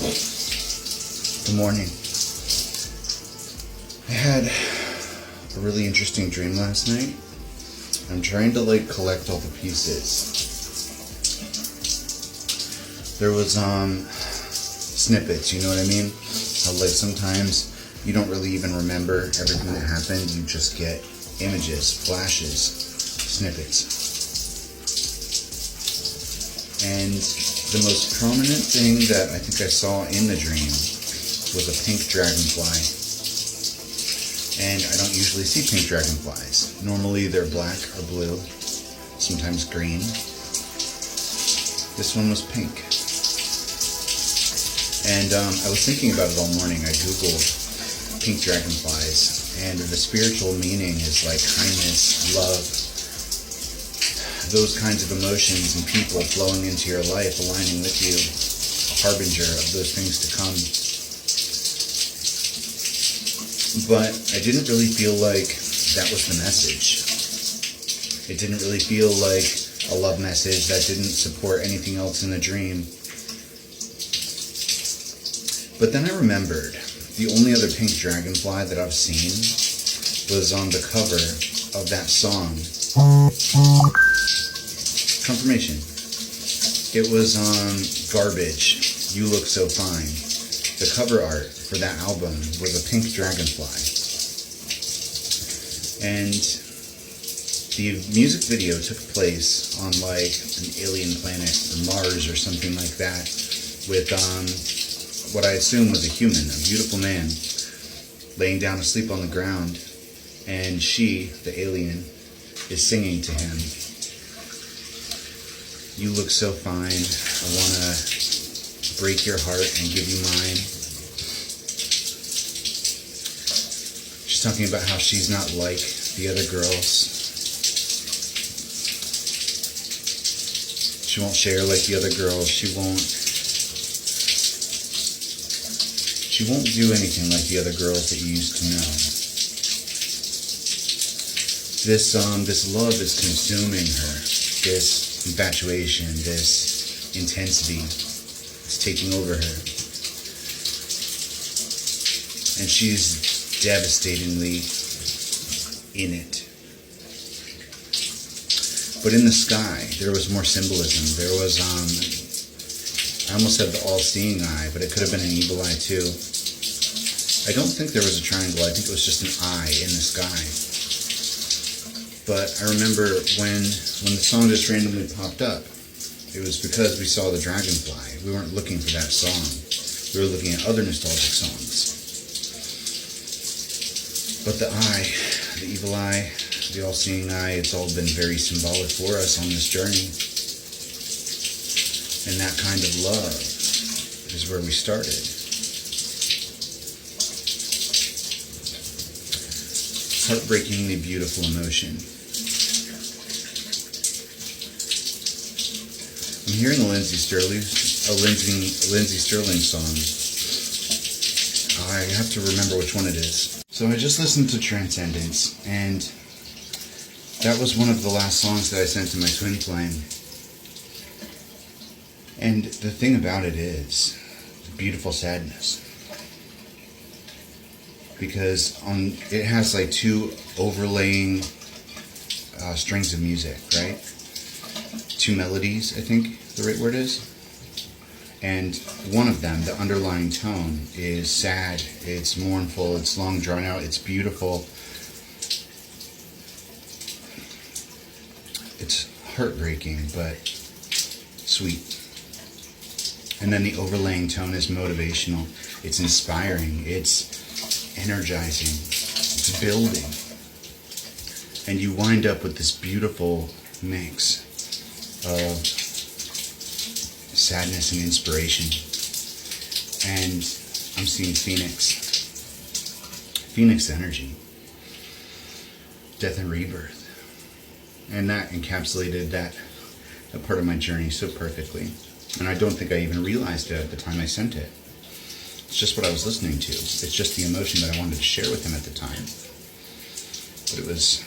Good morning. I had a really interesting dream last night. I'm trying to collect all the pieces. There was snippets, you know what I mean? How sometimes you don't really even remember everything that happened, you just get images, flashes, snippets. And the most prominent thing that I think I saw in the dream was a pink dragonfly. And I don't usually see pink dragonflies. Normally they're black or blue, sometimes green. This one was pink. And I was thinking about it all morning. I googled pink dragonflies, and the spiritual meaning is kindness, love, those kinds of emotions and people flowing into your life, aligning with you, a harbinger of those things to come. But I didn't really feel like that was the message. It didn't really feel like a love message that didn't support anything else in the dream. But then I remembered the only other pink dragonfly that I've seen was on the cover of that song. Confirmation. It was on Garbage, You Look So Fine. The cover art for that album was a pink dragonfly. And the music video took place on an alien planet or Mars or something like that with what I assume was a human, a beautiful man, laying down asleep on the ground, and she, the alien, is singing to him. You look so fine, I want to break your heart and give you mine. She's talking about how she's not like the other girls. She won't share like the other girls. She won't do anything like the other girls that you used to know. This love is consuming her. This infatuation, this intensity is taking over her. And she's devastatingly in it. But in the sky, there was more symbolism. There was, I almost said the all-seeing eye, but it could have been an evil eye too. I don't think there was a triangle. I think it was just an eye in the sky. But I remember when the song just randomly popped up, it was because we saw the dragonfly. We weren't looking for that song. We were looking at other nostalgic songs. But the eye, the evil eye, the all-seeing eye, it's all been very symbolic for us on this journey. And that kind of love is where we started. Heartbreakingly beautiful emotion. I'm hearing a Lindsey Sterling song. I have to remember which one it is. So I just listened to Transcendence, and that was one of the last songs that I sent to my twin flame. And the thing about it is beautiful sadness. Because it has two overlaying strings of music, right? Two melodies, I think the right word is. And one of them, the underlying tone, is sad, it's mournful, it's long drawn out, it's beautiful. It's heartbreaking, but sweet. And then the overlaying tone is motivational, it's inspiring, it's energizing, it's building. And you wind up with this beautiful mix of sadness and inspiration. And I'm seeing Phoenix energy, death and rebirth. And that encapsulated that part of my journey so perfectly. And I don't think I even realized it at the time I sent it. It's just what I was listening to. It's just the emotion that I wanted to share with him at the time. But it was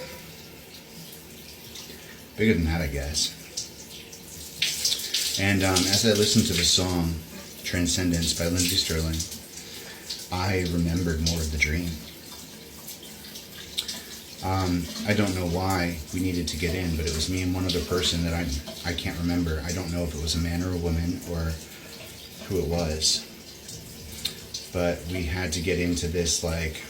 bigger than that, I guess. And as I listened to the song, Transcendence by Lindsey Sterling, I remembered more of the dream. I don't know why we needed to get in, but it was me and one other person that I can't remember. I don't know if it was a man or a woman or who it was. But we had to get into this like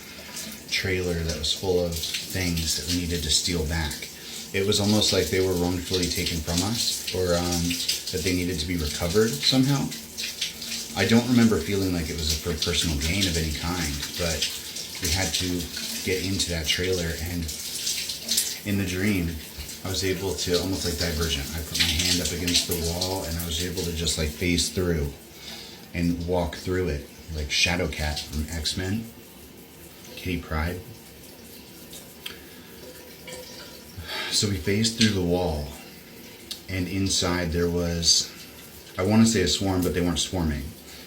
trailer that was full of things that we needed to steal back. It was almost like they were wrongfully taken from us, or that they needed to be recovered somehow. I don't remember feeling like it was for personal gain of any kind, but we had to get into that trailer, and in the dream, I was able to, almost like Divergent, I put my hand up against the wall and I was able to just like phase through and walk through it, like Shadowcat from X-Men, Kitty Pryde. So we phased through the wall, and inside there was, I want to say a swarm, but they weren't swarming.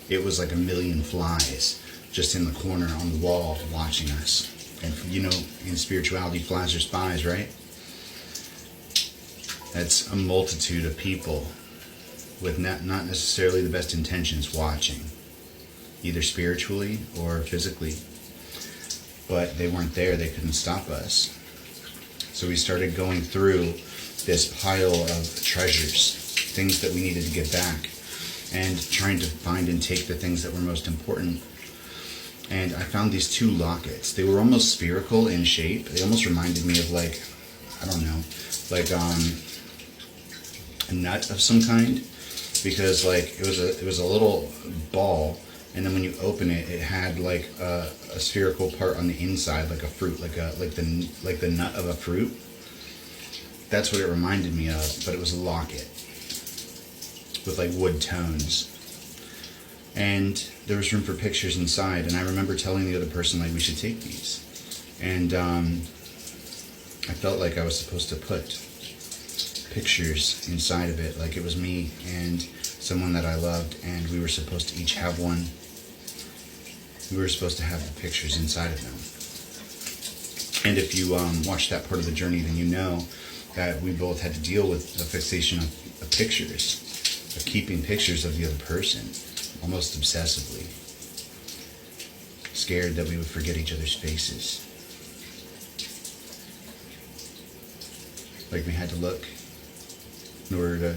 It was like a million flies just in the corner on the wall watching us. And you know, in spirituality, flies are spies, right? That's a multitude of people with not necessarily the best intentions watching, either spiritually or physically. But they weren't there, they couldn't stop us. So we started going through this pile of treasures, things that we needed to get back, and trying to find and take the things that were most important. And I found these two lockets. They were almost spherical in shape. They almost reminded me of like, I don't know, like a nut of some kind, because like it was a little ball, and then when you open it, it had like a spherical part on the inside, like a fruit, like the nut of a fruit. That's what it reminded me of, but it was a locket with like wood tones. And there was room for pictures inside, and I remember telling the other person like we should take these. And I felt like I was supposed to put pictures inside of it, like it was me and someone that I loved, and we were supposed to each have one. We were supposed to have the pictures inside of them. And if you watch that part of the journey, then you know that we both had to deal with the fixation of pictures, of keeping pictures of the other person, almost obsessively, scared that we would forget each other's faces. Like we had to look in order to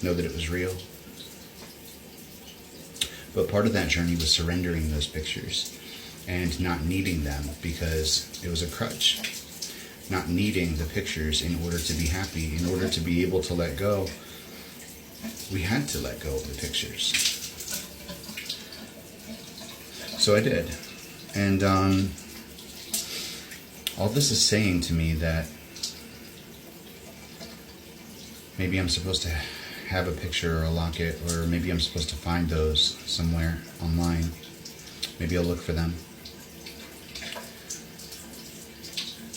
know that it was real. But part of that journey was surrendering those pictures and not needing them because it was a crutch. Not needing the pictures in order to be happy, in order to be able to let go. We had to let go of the pictures. So I did. And all this is saying to me that maybe I'm supposed to have a picture or a locket, or maybe I'm supposed to find those somewhere online. Maybe I'll look for them.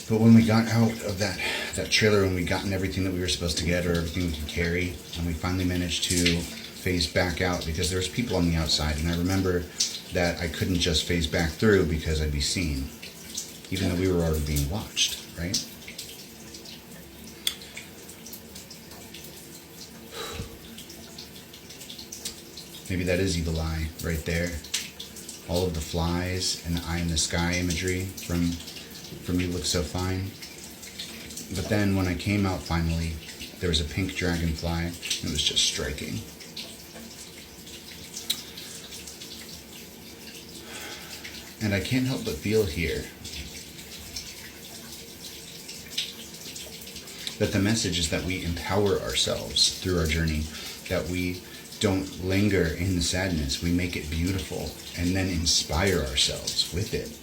But when we got out of that trailer, when we gotten everything that we were supposed to get, or everything we could carry, and we finally managed to phase back out, because there was people on the outside, and I remember that I couldn't just phase back through because I'd be seen, even though we were already being watched, right? Maybe that is evil eye right there. All of the flies and the eye in the sky imagery from You Look So Fine. But then when I came out finally, there was a pink dragonfly. It was just striking. And I can't help but feel here that the message is that we empower ourselves through our journey, that we don't linger in the sadness. We make it beautiful and then inspire ourselves with it.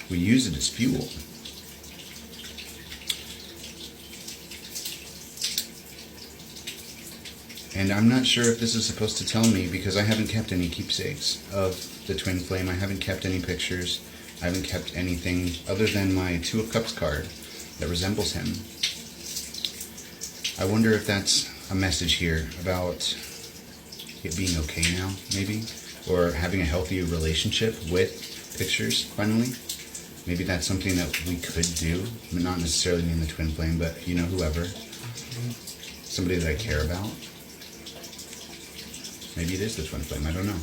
We use it as fuel. And I'm not sure if this is supposed to tell me, because I haven't kept any keepsakes of the twin flame. I haven't kept any pictures. I haven't kept anything other than my Two of Cups card that resembles him. I wonder if that's a message here about it being okay now, maybe, or having a healthier relationship with pictures, finally. Maybe that's something that we could do. Not necessarily mean the twin flame, but, you know, whoever. Somebody that I care about. Maybe it is the twin flame, I don't know.